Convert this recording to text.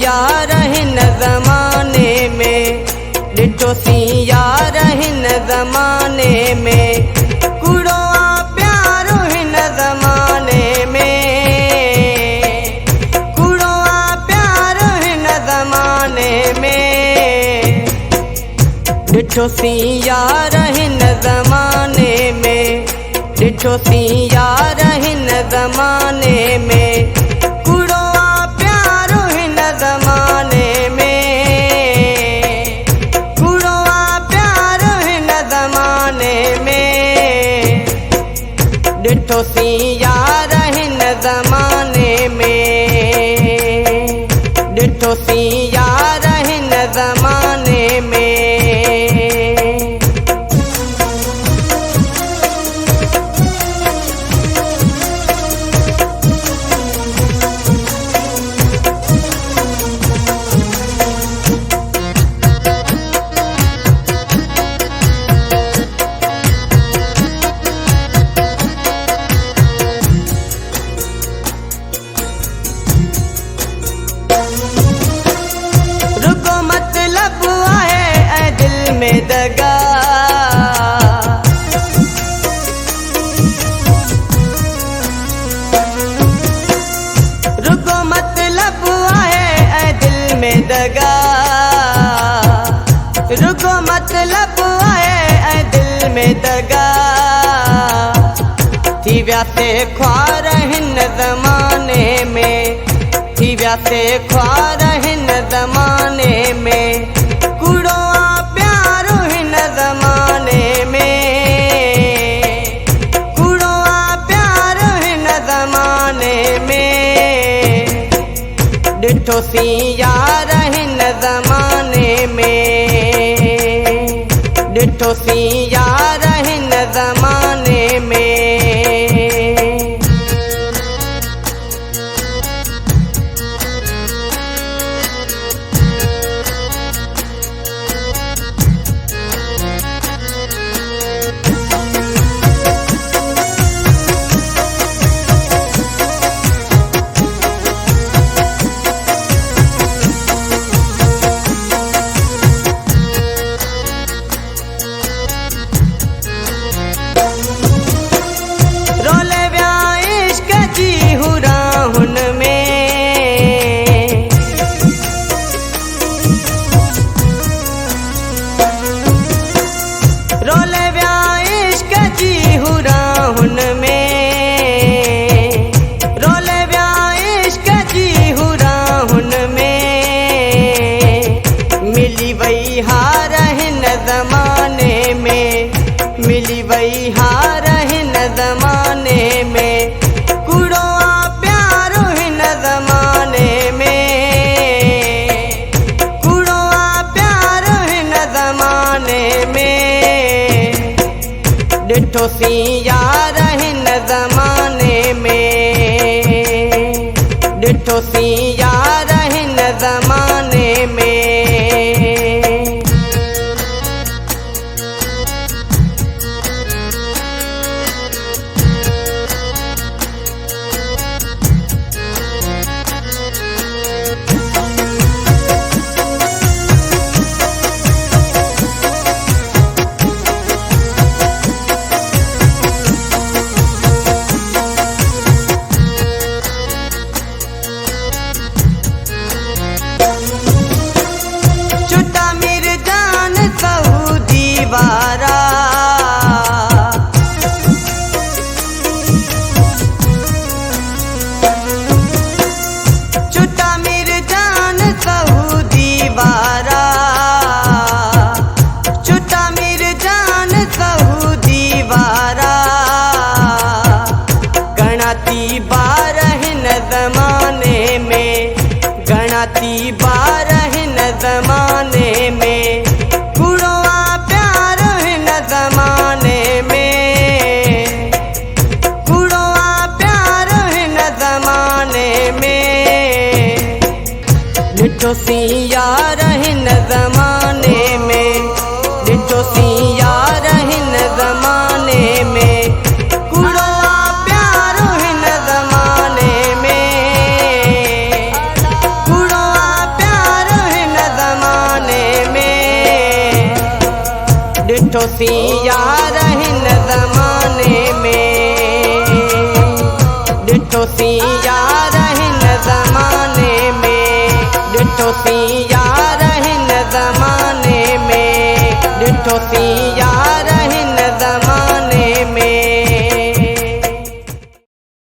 यार हिन ज़माने में, ॾिठो सी यार हिन ज़माने में, कूड़ो आ प्यारो हिन ज़माने में, कूड़ो आ प्यारो हिन ज़माने में, ॾिठो सी यार हिन ज़माने में, ॾिठो सी यार हिन ज़माने में, कूड़ो आ प्यारो हिन ज़माने में, कूड़ो आ प्यारो हिन ज़माने में, ॾिठो सी यार हिन ज़माने में, ॾिठो सी यार हिन ज़माने में। रुको मतलब है ऐ दिल में दगा, रुको मतलब है ऐ दिल में दगा, रुको मतलब है ऐ दिल में दगा, थी व्यासे ख्वार हिन ज़माने में, थी व्यासे ख्वार हिन ज़माने में, कूड़ो आ प्यारो हिन ज़माने में, कूड़ो आ प्यारो हिन ज़माने में, ॾिठो सी यार हिन ज़माने में, ॾिठो सी यार हिन ज़माने में। रोले व्या इश्क जी हुराहुन में, रोले व्या इश्क जी हुराहुन में, रोले व्या इश्क जी हुराहुन में, मिली वही हार हिन ज़माने में, मिली वही हार हिन ज़माने में, कूड़ो आ प्यारो हिन ज़माने में, कूड़ो आ प्यारो हिन ज़माने में, ॾिठो सी यार हिन ज़माने में, ॾिठो सी यार हिन ज़माने में। छुट्टा मिर्जान सऊदी वारा, छुट्टा मिर्जान सऊदी वारा, छुट्टा मिर्जान सऊदी वारा, गणाती बार हिन ज़माने में, गणाती बार हिन ज़माने में, कूड़ो आ प्यारो हिन ज़माने में, कूड़ो आ प्यारो हिन ज़माने में, ॾिठो सी यार हिन ज़माने में, ॾिठो सी यार हिन ज़माने में, कूड़ो आ प्यारो हिन ज़माने में, कूड़ो आ डिठो सिया रहन ज़माने में, डिठो सिया रहन ज़माने में, डिठो सिया रहन ज़माने में, डिठो सिया